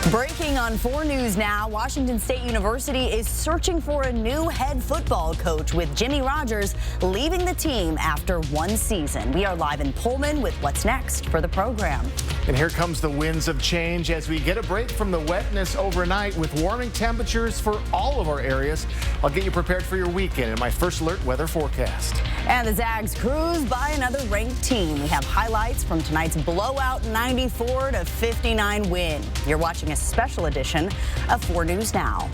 Breaking on 4 News now, Washington State University is searching for a new head football coach with Jimmy Rogers leaving the team after 1 season. We are live in Pullman with what's next for the program. And here comes the winds of change as we get a break from the wetness overnight with warming temperatures for all of our areas. I'll get you prepared for your weekend in my first alert weather forecast. And the Zags cruise by another ranked team. We have highlights from tonight's blowout 94 to 59 win. You're watching a special edition of 4 News Now.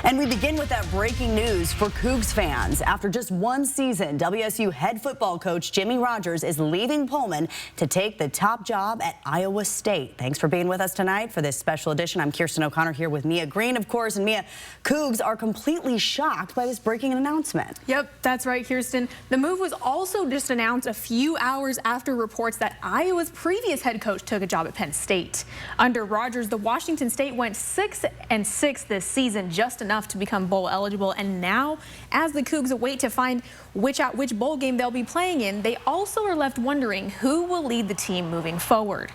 And we begin with that breaking news for Cougs fans. After just 1 season, WSU head football coach Jimmy Rogers is leaving Pullman to take the top job at Iowa State. Thanks for being with us tonight for this special edition. I'm Kirsten O'Connor here with Mia Green, of course. And Mia, Cougs are completely shocked by this breaking announcement. Yep, that's right, Kirsten. The move was also just announced a few hours after reports that Iowa's previous head coach took a job at Penn State. Under Rogers, the Washington State went 6-6 this season, just enough to become bowl eligible. And now, as the Cougs await to find which bowl game they'll be playing in, they also are left wondering who will lead the team moving forward.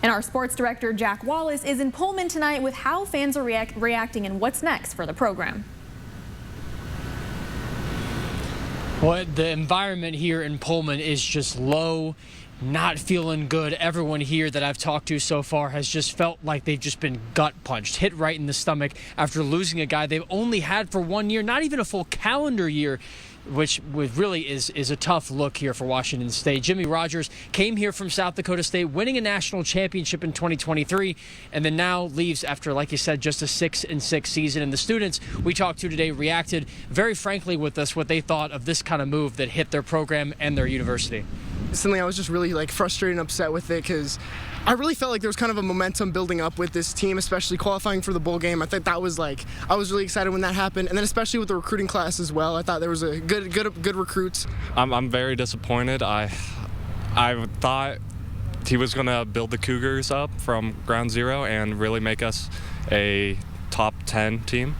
And our sports director, Jack Wallace, is in Pullman tonight with how fans are reacting and what's next for the program. Well, the environment here in Pullman is just low, not feeling good. Everyone here that I've talked to so far has just felt like they've just been gut punched, hit right in the stomach after losing a guy they've only had for 1 year, not even a full calendar year, which really is a tough look here for Washington State. Jimmy Rogers came here from South Dakota State, winning a national championship in 2023, and then now leaves after, like you said, just a 6-6 season. And the students we talked to today reacted very frankly with us what they thought of this kind of move that hit their program and their university. Suddenly I was just really frustrated and upset with it because I really felt like there was kind of a momentum building up with this team, especially qualifying for the bowl game. I think that was I was really excited when that happened, and then especially with the recruiting class as well. I thought there was a good recruits. I'm very disappointed. I thought he was going to build the Cougars up from ground zero and really make us a top 10 team.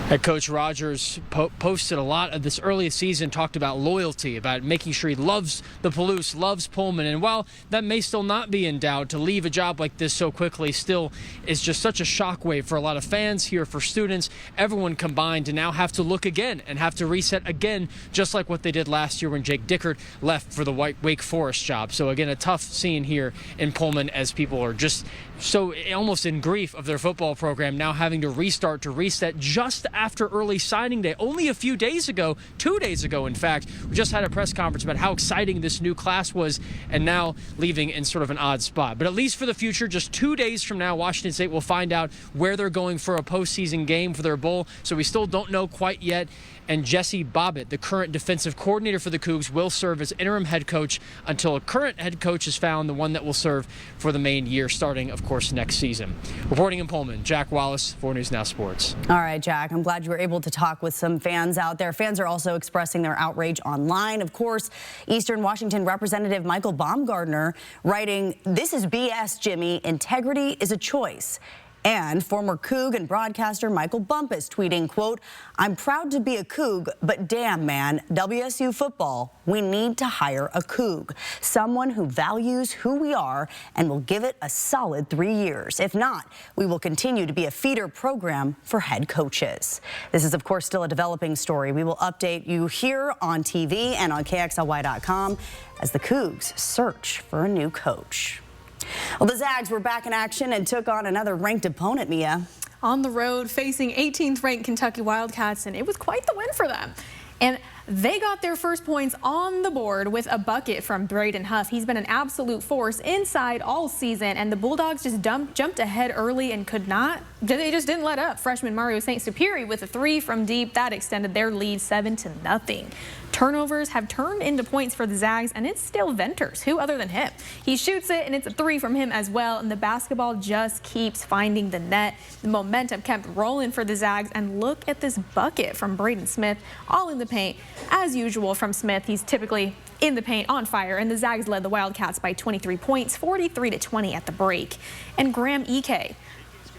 Head Coach Rogers posted a lot of this early season, talked about loyalty, about making sure he loves the Palouse, loves Pullman. And while that may still not be in doubt, to leave a job like this so quickly still is just such a shockwave for a lot of fans here, for students, everyone combined to now have to look again and have to reset again, just like what they did last year when Jake Dickert left for the Wake Forest job. So again, a tough scene here in Pullman as people are just so almost in grief of their football program, now having to restart, to reset just after early signing day. Only a few days ago, 2 days ago, in fact, we just had a press conference about how exciting this new class was, and now leaving in sort of an odd spot. But at least for the future, just 2 days from now, Washington State will find out where they're going for a postseason game for their bowl. So we still don't know quite yet. And Jesse Bobbitt, the current defensive coordinator for the Cougs, will serve as interim head coach until a current head coach is found, the one that will serve for the main year, starting, of course, next season. Reporting in Pullman, Jack Wallace, 4 News Now Sports. All right, Jack, I'm glad you were able to talk with some fans out there. Fans are also expressing their outrage online. Of course, Eastern Washington Representative Michael Baumgardner writing, "This is BS, Jimmy. Integrity is a choice." And former Coug and broadcaster Michael Bumpus tweeting, quote, "I'm proud to be a Coug, but damn, man, WSU football, we need to hire a Coug, someone who values who we are and will give it a solid 3 years. If not, we will continue to be a feeder program for head coaches." This is, of course, still a developing story. We will update you here on TV and on KXLY.com as the Cougs search for a new coach. Well, the Zags were back in action and took on another ranked opponent, Mia. On the road, facing 18th ranked Kentucky Wildcats, and it was quite the win for them. And they got their first points on the board with a bucket from Braden Huff. He's been an absolute force inside all season, and the Bulldogs just jumped ahead early and they just didn't let up. Freshman Mario St. Superi with a 3 from deep. That extended their lead 7-0. Turnovers have turned into points for the Zags, and it's still Venters. Who other than him? He shoots it, and it's a 3 from him as well, and the basketball just keeps finding the net. The momentum kept rolling for the Zags, and look at this bucket from Braden Smith, all in the paint. As usual from Smith, he's typically in the paint on fire, and the Zags led the Wildcats by 23 points, 43-20 at the break. And Graham Ike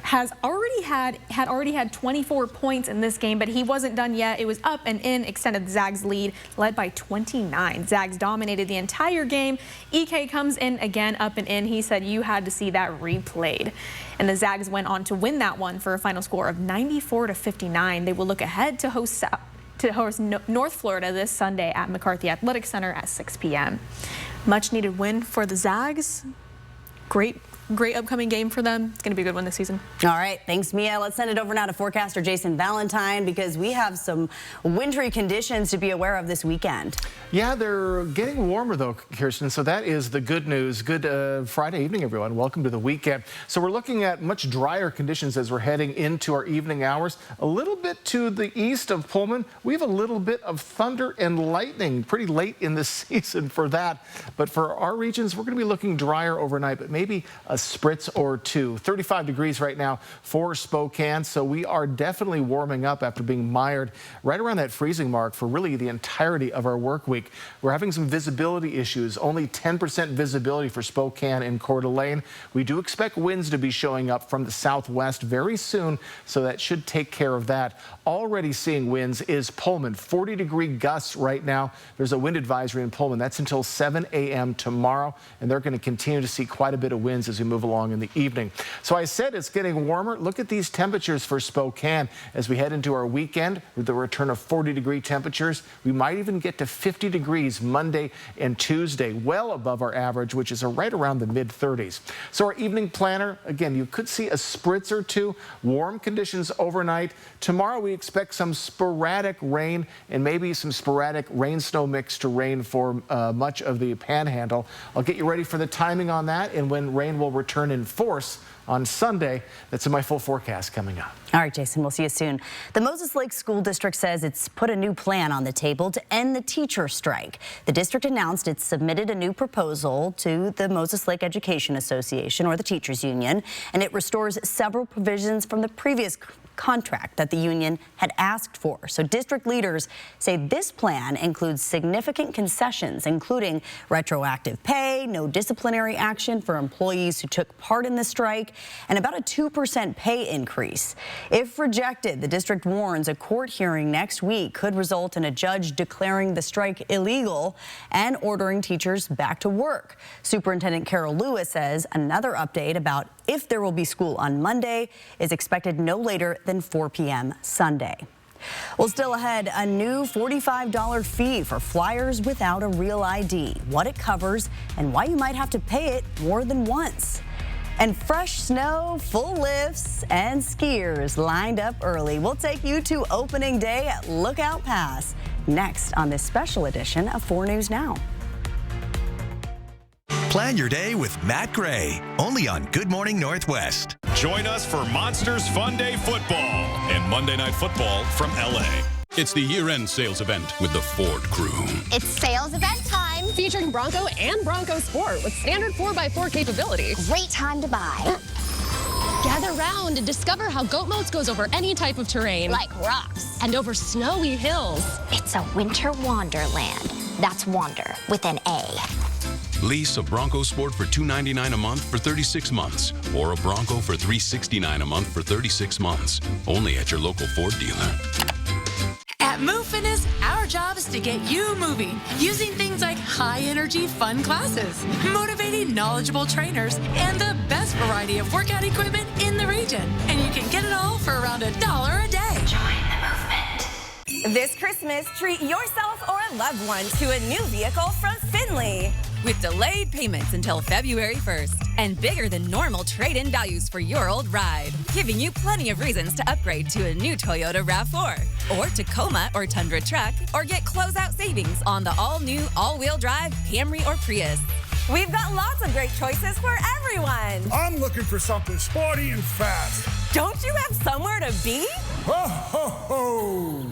had already had 24 points in this game, but he wasn't done yet. It was up and in, extended Zags lead, led by 29. Zags dominated the entire game. EK comes in again, up and in. He said you had to see that replayed. And the Zags went on to win that one for a final score of 94-59. They will look ahead to host North Florida this Sunday at McCarthy Athletic Center at 6 p.m. Much needed win for the Zags. Great upcoming game for them. It's going to be a good one this season. All right. Thanks, Mia. Let's send it over now to forecaster Jason Valentine because we have some wintry conditions to be aware of this weekend. Yeah, they're getting warmer, though, Kirsten, so that is the good news. Good Friday evening, everyone. Welcome to the weekend. So we're looking at much drier conditions as we're heading into our evening hours. A little bit to the east of Pullman, we have a little bit of thunder and lightning pretty late in the season for that. But for our regions, we're going to be looking drier overnight, but maybe a spritz or two. 35 degrees right now for Spokane, so we are definitely warming up after being mired right around that freezing mark for really the entirety of our work week. We're having some visibility issues, only 10% visibility for Spokane and Coeur d'Alene. We do expect winds to be showing up from the southwest very soon, so that should take care of that. Already seeing winds is Pullman, 40-degree gusts right now. There's a wind advisory in Pullman. That's until 7 a.m. tomorrow, and they're going to continue to see quite a bit of winds as we move along in the evening. So I said it's getting warmer. Look at these temperatures for Spokane as we head into our weekend with the return of 40-degree temperatures. We might even get to 50 degrees Monday and Tuesday, well above our average, which is right around the mid-30s. So our evening planner, again, you could see a spritz or two. Warm conditions overnight. Tomorrow we expect some sporadic rain and maybe some sporadic rain-snow mix to rain for much of the panhandle. I'll get you ready for the timing on that and when rain will return in force on Sunday. That's in my full forecast coming up. All right, Jason, we'll see you soon. The Moses Lake School District says it's put a new plan on the table to end the teacher strike. The district announced it's submitted a new proposal to the Moses Lake Education Association, or the teachers union, and it restores several provisions from the previous contract that the union had asked for. So district leaders say this plan includes significant concessions, including retroactive pay, no disciplinary action for employees who took part in the strike, and about a 2% pay increase. If rejected, the district warns a court hearing next week could result in a judge declaring the strike illegal and ordering teachers back to work. Superintendent Carol Lewis says another update about if there will be school on Monday is expected no later than 4 p.m. Sunday. Well, still ahead, a new $45 fee for flyers without a real ID, what it covers, and why you might have to pay it more than once. And fresh snow, full lifts, and skiers lined up early. We'll take you to opening day at Lookout Pass next on this special edition of 4 News Now. Plan your day with Matt Gray, only on Good Morning Northwest. Join us for Monsters Fun Day Football and Monday Night Football from LA. It's the year-end sales event with the Ford crew. It's sales event time. Featuring Bronco and Bronco Sport with standard 4x4 capability. Great time to buy. Gather round and discover how Goat Moats goes over any type of terrain. Like rocks. And over snowy hills. It's a winter wonderland. That's Wander with an A. Lease a Bronco Sport for $299 a month for 36 months, or a Bronco for $369 a month for 36 months. Only at your local Ford dealer. At Move Fitness, our job is to get you moving using things like high-energy fun classes, motivating, knowledgeable trainers, and the best variety of workout equipment in the region. And you can get it all for around $1 a day. Join the movement. This Christmas, treat yourself or a loved one to a new vehicle from Finley. With delayed payments until February 1st and bigger than normal trade-in values for your old ride, giving you plenty of reasons to upgrade to a new Toyota RAV4 or Tacoma or Tundra truck, or get closeout savings on the all-new all-wheel drive Camry or Prius. We've got lots of great choices for everyone. I'm looking for something sporty and fast. Don't you have somewhere to be? Ho, ho, ho.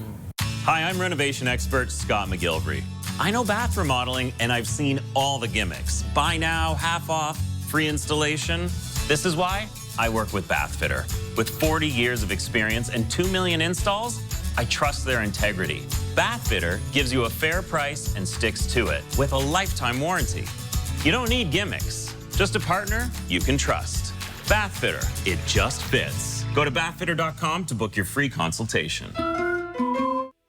Hi, I'm renovation expert Scott McGilvery. I know bath remodeling, and I've seen all the gimmicks. Buy now, half off, free installation. This is why I work with Bath Fitter. With 40 years of experience and 2 million installs, I trust their integrity. Bath Fitter gives you a fair price and sticks to it with a lifetime warranty. You don't need gimmicks, just a partner you can trust. Bathfitter, it just fits. Go to bathfitter.com to book your free consultation.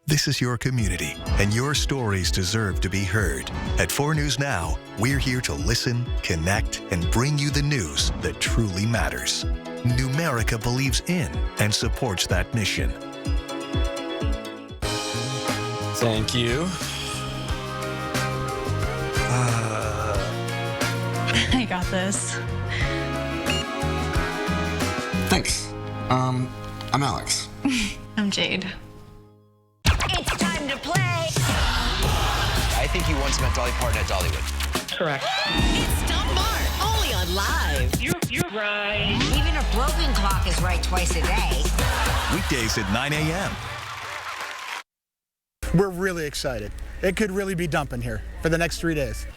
This is your community, and your stories deserve to be heard. At 4 News Now, we're here to listen, connect, and bring you the news that truly matters. Numerica believes in and supports that mission. Thank you. I got this. Thanks. I'm Alex. I'm Jade. It's time to play. I think he once met Dolly Parton at Dollywood. Correct. It's Dumb Mart, only on Live. You're right. Even a broken clock is right twice a day. Weekdays at 9 a.m. We're really excited. It could really be dumping here for the next 3 days.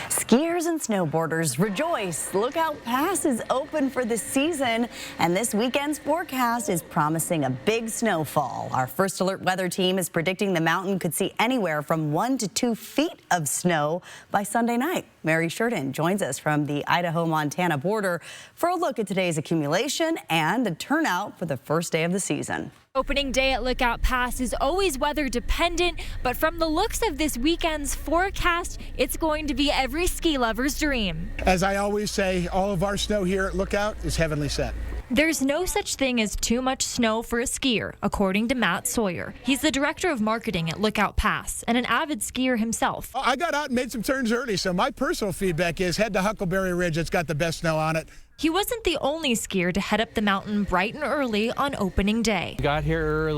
Skiers and snowboarders rejoice. Lookout Pass is open for the season, and this weekend's forecast is promising a big snowfall. Our First Alert weather team is predicting the mountain could see anywhere from 1 to 2 feet of snow by Sunday night. Mary Sheridan joins us from the Idaho-Montana border for a look at today's accumulation and a turnout for the first day of the season. Opening day at Lookout Pass is always weather dependent, but from the looks of this weekend's forecast, it's going to be every ski lover's dream. As I always say, all of our snow here at Lookout is heavenly sent. There's no such thing as too much snow for a skier, according to Matt Sawyer. He's the director of marketing at Lookout Pass and an avid skier himself. I got out and made some turns early, so my personal feedback is head to Huckleberry Ridge. It's got the best snow on it. He wasn't the only skier to head up the mountain bright and early on opening day. Got here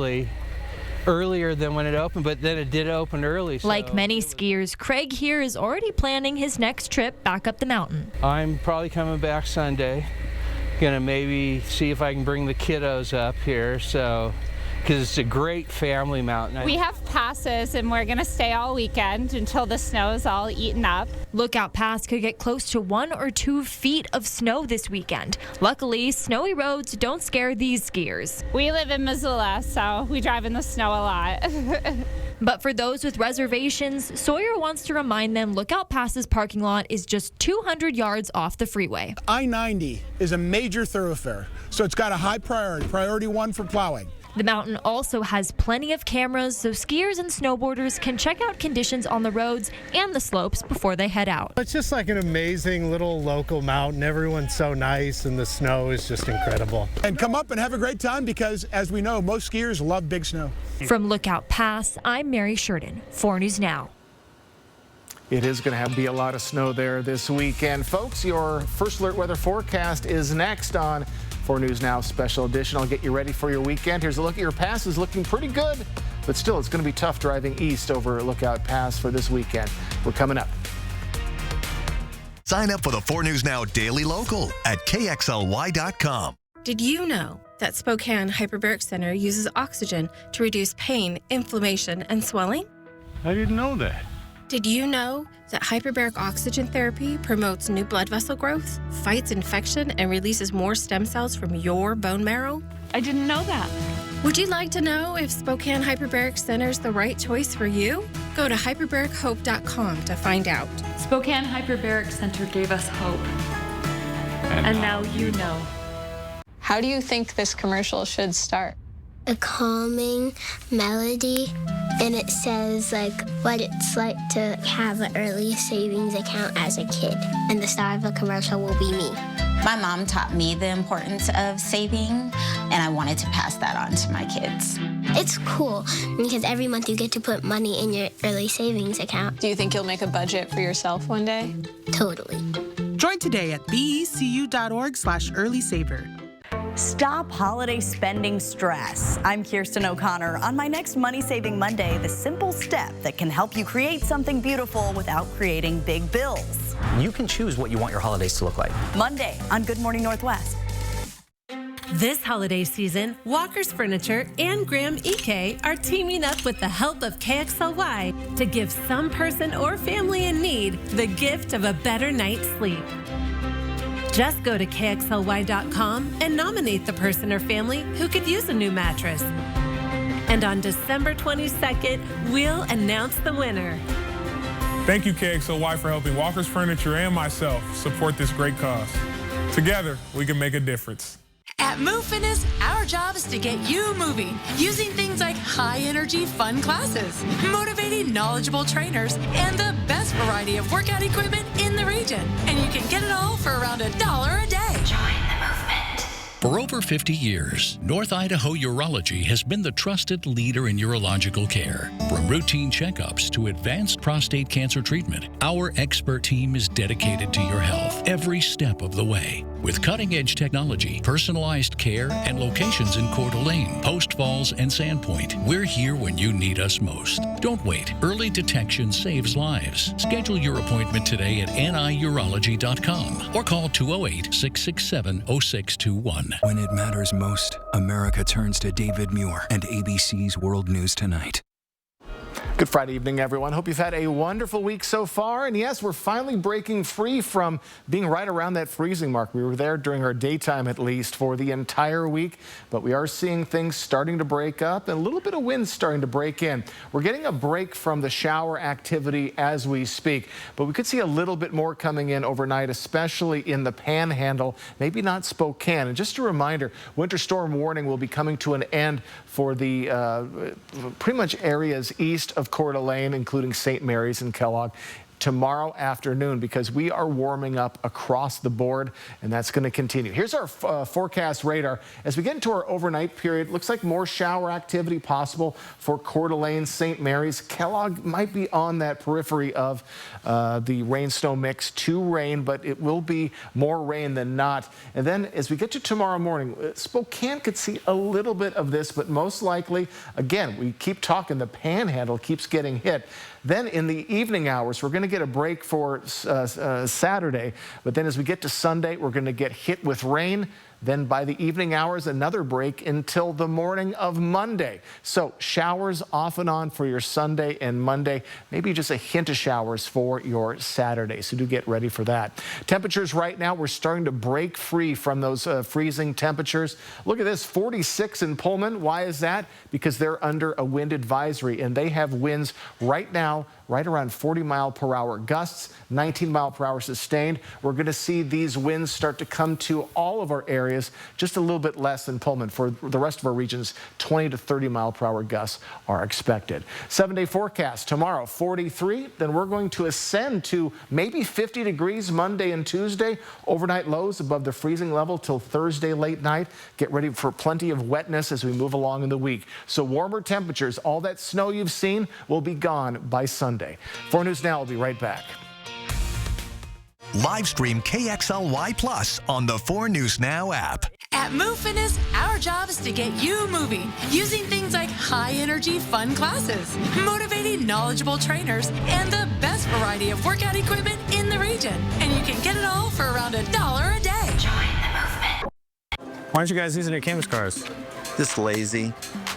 earlier than when it opened, but then it did open early. So. Like many skiers, Craig here is already planning his next trip back up the mountain. I'm probably coming back Sunday. Gonna maybe see if I can bring the kiddos up here, so because it's a great family mountain. We have passes and we're gonna stay all weekend until the snow is all eaten up. Lookout Pass could get close to 1 or 2 feet of snow this weekend. Luckily, snowy roads don't scare these skiers. We live in Missoula, so we drive in the snow a lot. But for those with reservations, Sawyer wants to remind them Lookout Pass's parking lot is just 200 yards off the freeway. I-90 is a major thoroughfare, so it's got a high priority 1 for plowing. The mountain also has plenty of cameras, so skiers and snowboarders can check out conditions on the roads and the slopes before they head out. It's just like an amazing little local mountain. Everyone's so nice, and the snow is just incredible. And come up and have a great time because, as we know, most skiers love big snow. From Lookout Pass, I'm Mary Sheridan, 4 News Now. It is going to be a lot of snow there this weekend. Folks, your First Alert weather forecast is next on 4 News Now Special Edition. I'll get you ready for your weekend. Here's a look at your passes, looking pretty good, but still it's going to be tough driving east over Lookout Pass for this weekend. We're coming up. Sign up for the 4 News Now Daily Local at KXLY.com. Did you know that Spokane Hyperbaric Center uses oxygen to reduce pain, inflammation, and swelling? I didn't know that. Did you know that hyperbaric oxygen therapy promotes new blood vessel growth, fights infection, and releases more stem cells from your bone marrow? I didn't know that. Would you like to know if Spokane Hyperbaric Center is the right choice for you? Go to hyperbarichope.com to find out. Spokane Hyperbaric Center gave us hope. And now you know. How do you think this commercial should start? A calming melody, and it says like what it's like to have an early savings account as a kid. And the star of the commercial will be me. My mom taught me the importance of saving, and I wanted to pass that on to my kids. It's cool because every month you get to put money in your early savings account. Do you think you'll make a budget for yourself one day? Totally. Join today at becu.org/earlysaver. Stop holiday spending stress. I'm Kirsten O'Connor. On my next Money Saving Monday, the simple step that can help you create something beautiful without creating big bills. You can choose what you want your holidays to look like. Monday on Good Morning Northwest. This holiday season, Walker's Furniture and Graham EK are teaming up with the help of KXLY to give some person or family in need the gift of a better night's sleep. Just go to KXLY.com and nominate the person or family who could use a new mattress. And on December 22nd, we'll announce the winner. Thank you, KXLY, for helping Walker's Furniture and myself support this great cause. Together, we can make a difference. At Move Fitness, our job is to get you moving using things like high-energy fun classes, motivating knowledgeable trainers, and the best variety of workout equipment in the region. And you can get it all for around $1 a day. Join the movement. For over 50 years, North Idaho Urology has been the trusted leader in urological care. From routine checkups to advanced prostate cancer treatment, our expert team is dedicated to your health every step of the way. With cutting-edge technology, personalized care, and locations in Coeur d'Alene, Post Falls, and Sandpoint, we're here when you need us most. Don't wait. Early detection saves lives. Schedule your appointment today at niurology.com or call 208-667-0621. When it matters most, America turns to David Muir and ABC's World News Tonight. Good Friday evening, everyone. Hope you've had a wonderful week so far. And yes, we're finally breaking free from being right around that freezing mark. We were there during our daytime, at least, for the entire week. But we are seeing things starting to break up and a little bit of wind starting to break in. We're getting a break from the shower activity as we speak. But we could see a little bit more coming in overnight, especially in the Panhandle, maybe not Spokane. And just a reminder, winter storm warning will be coming to an end for the pretty much areas east of Coeur d'Alene, including St. Mary's and Kellogg, tomorrow afternoon, because we are warming up across the board, and that's going to continue. Here's our forecast radar. As we get into our overnight period, looks like more shower activity possible for Coeur d'Alene, St. Mary's. Kellogg might be on that periphery of the rain-snow mix to rain, but it will be more rain than not. And then as we get to tomorrow morning, Spokane could see a little bit of this, but most likely, again, we keep talking, the Panhandle keeps getting hit. Then in the evening hours, we're going to get a break for Saturday. But then as we get to Sunday, we're going to get hit with rain. Then by the evening hours, another break until the morning of Monday. So showers off and on for your Sunday and Monday. Maybe just a hint of showers for your Saturday. So do get ready for that. Temperatures right now, we're starting to break free from those freezing temperatures. Look at this, 46 in Pullman. Why is that? Because they're under a wind advisory, and they have winds right now right around 40-mile-per-hour gusts, 19-mile-per-hour sustained. We're going to see these winds start to come to all of our areas, just a little bit less than Pullman. For the rest of our regions, 20 to 30-mile-per-hour gusts are expected. 7-day forecast tomorrow, 43. Then we're going to ascend to maybe 50 degrees Monday and Tuesday. Overnight lows above the freezing level till Thursday late night. Get ready for plenty of wetness as we move along in the week. So warmer temperatures, all that snow you've seen will be gone by Sunday. 4 News Now will be right back. Live stream KXLY Plus on the 4 News Now app. At Move Fitness, our job is to get you moving using things like high-energy fun classes, motivating knowledgeable trainers, and the best variety of workout equipment in the region. And you can get it all for around $1 a day. Join the movement. Why aren't you guys using your canvas cars? Just lazy.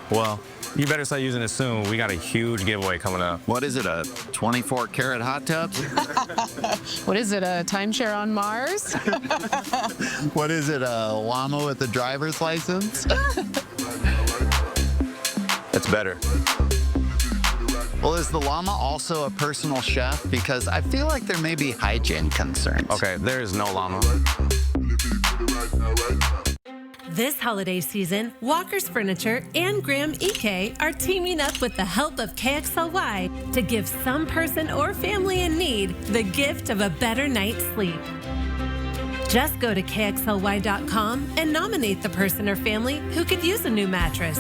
Well, you better start using it soon. We got a huge giveaway coming up. What is it, a 24-karat hot tub? What is it, a timeshare on Mars? What is it, a llama with a driver's license? That's better. Well, is the llama also a personal chef? Because I feel like there may be hygiene concerns. Okay, there is no llama. This holiday season, Walker's Furniture and Graham EK are teaming up with the help of KXLY to give some person or family in need the gift of a better night's sleep. Just go to KXLY.com and nominate the person or family who could use a new mattress.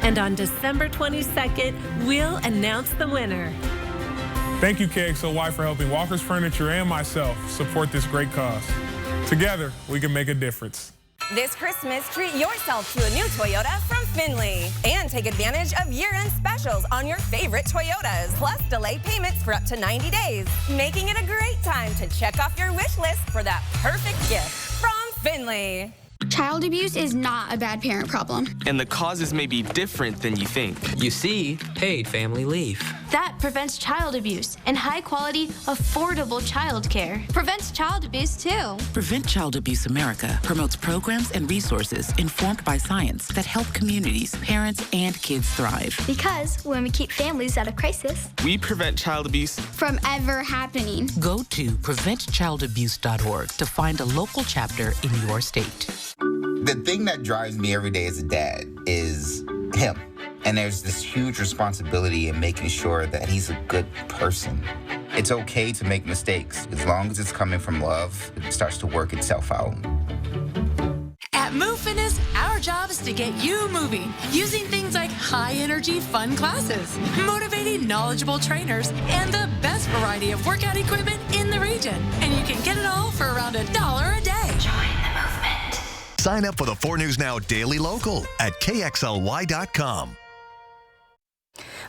And on December 22nd, we'll announce the winner. Thank you, KXLY, for helping Walker's Furniture and myself support this great cause. Together, we can make a difference. This Christmas, treat yourself to a new Toyota from Findlay. And take advantage of year-end specials on your favorite Toyotas. Plus, delay payments for up to 90 days. Making it a great time to check off your wish list for that perfect gift from Findlay. Child abuse is not a bad parent problem. And the causes may be different than you think. You see, paid family leave. that prevents child abuse and high-quality, affordable childcare. Prevents child abuse, too. Prevent Child Abuse America promotes programs and resources informed by science that help communities, parents, and kids thrive. Because when we keep families out of crisis, we prevent child abuse from ever happening. Go to preventchildabuse.org to find a local chapter in your state. The thing that drives me every day as a dad is him. And there's this huge responsibility in making sure that he's a good person. It's okay to make mistakes. As long as it's coming from love, it starts to work itself out. At Move Fitness, our job is to get you moving using things like high-energy fun classes, motivating knowledgeable trainers, and the best variety of workout equipment in the region. And you can get it all for around $1 a day. Join the movement. Sign up for the 4 News Now Daily Local at KXLY.com.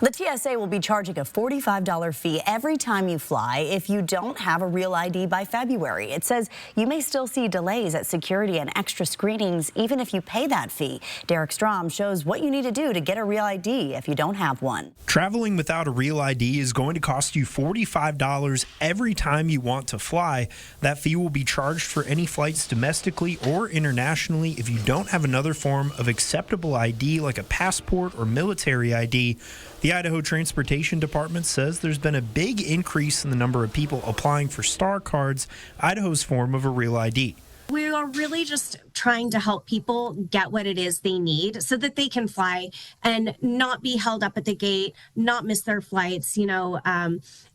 The TSA will be charging a $45 fee every time you fly if you don't have a real ID by February. It says you may still see delays at security and extra screenings even if you pay that fee. Derek Strom shows what you need to do to get a real ID if you don't have one. Traveling without a real ID is going to cost you $45 every time you want to fly. That fee will be charged for any flights domestically or internationally if you don't have another form of acceptable ID like a passport or military ID. The Idaho Transportation Department says there's been a big increase in the number of people applying for Star Cards, Idaho's form of a real ID. We are really just trying to help people get what it is they need so that they can fly and not be held up at the gate, not miss their flights,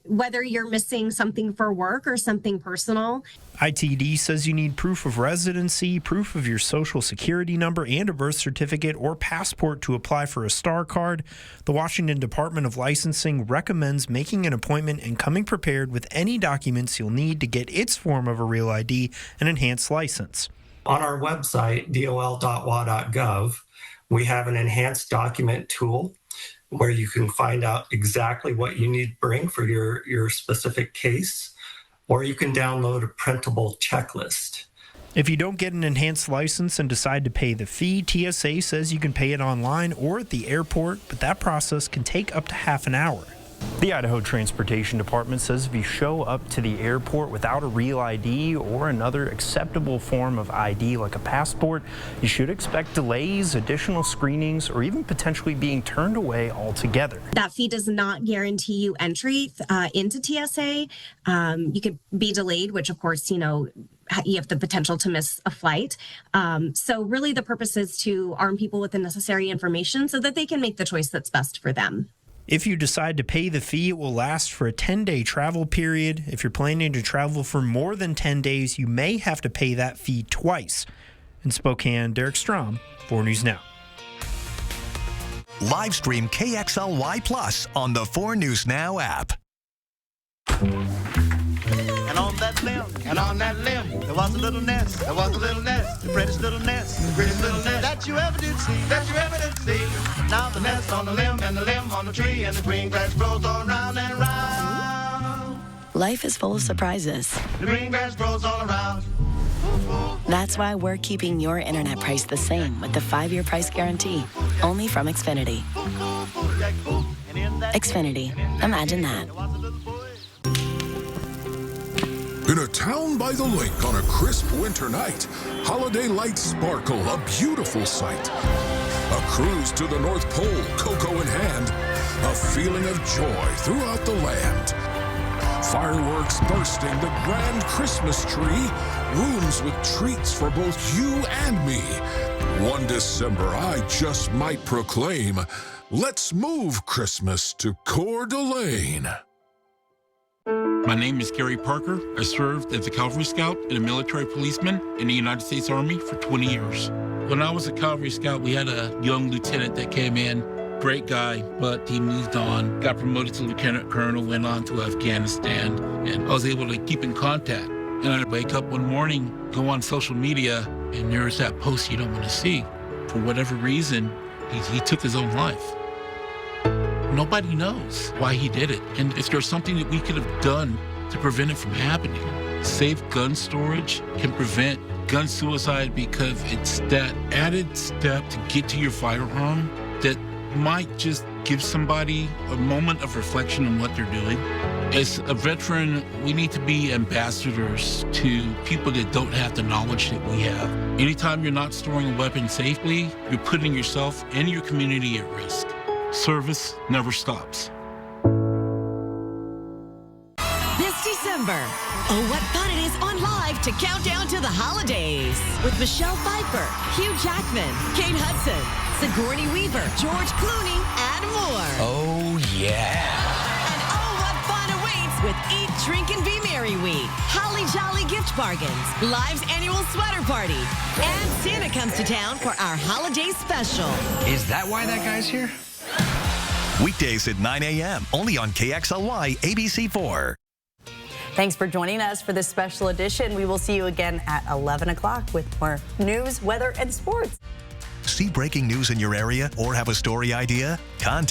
whether you're missing something for work or something personal. ITD says you need proof of residency, proof of your social security number, and a birth certificate or passport to apply for a Star Card. The Washington Department of Licensing recommends making an appointment and coming prepared with any documents you'll need to get its form of a real ID and enhanced license. On our website, dol.wa.gov, we have an enhanced document tool where you can find out exactly what you need to bring for your specific case, or you can download a printable checklist. If you don't get an enhanced license and decide to pay the fee, TSA says you can pay it online or at the airport, but that process can take up to half an hour. The Idaho Transportation Department says if you show up to the airport without a real ID or another acceptable form of ID like a passport, you should expect delays, additional screenings, or even potentially being turned away altogether. That fee does not guarantee you entry into TSA. You could be delayed, which of course, you have the potential to miss a flight. So really the purpose is to arm people with the necessary information so that they can make the choice that's best for them. If you decide to pay the fee, it will last for a 10-day travel period. If you're planning to travel for more than 10 days, you may have to pay that fee twice. In Spokane, Derek Strom, 4 News Now. Live stream KXLY Plus on the 4 News Now app. And on that limb, there was a little nest, the prettiest little nest, that you ever did see, Now the nest on the limb, and the limb on the tree, and the green grass grows all round and round. Life is full of surprises. The green grass grows all around. That's why we're keeping your internet price the same with the 5-year price guarantee, only from Xfinity. Xfinity, imagine that. In a town by the lake on a crisp winter night, holiday lights sparkle, a beautiful sight. A cruise to the North Pole, cocoa in hand, a feeling of joy throughout the land. Fireworks bursting, the grand Christmas tree, rooms with treats for both you and me. One December, I just might proclaim, let's move Christmas to Coeur d'Alene. My name is Gary Parker. I served as a Cavalry Scout and a military policeman in the United States Army for 20 years. When I was a Cavalry Scout, we had a young lieutenant that came in, great guy, but he moved on, got promoted to lieutenant colonel, went on to Afghanistan, and I was able to keep in contact. And I'd wake up one morning, go on social media, and there's that post you don't want to see. For whatever reason, he took his own life. Nobody knows why he did it. And if there's something that we could have done to prevent it from happening, safe gun storage can prevent gun suicide because it's that added step to get to your firearm that might just give somebody a moment of reflection on what they're doing. As a veteran, we need to be ambassadors to people that don't have the knowledge that we have. Anytime you're not storing a weapon safely, you're putting yourself and your community at risk. Service never stops. This December, oh, what fun it is on Live to count down to the holidays with Michelle Pfeiffer, Hugh Jackman, Kate Hudson, Sigourney Weaver, George Clooney, and more. Oh, yeah. And oh, what fun awaits with Eat, Drink, and Be Merry Week, Holly Jolly gift bargains, Live's annual sweater party, and Santa comes to town for our holiday special. Is that why that guy's here? Weekdays at 9 a.m. only on KXLY ABC4. Thanks for joining us for this special edition. We will see you again at 11 o'clock with more news, weather, and sports. See breaking news in your area or have a story idea? Contact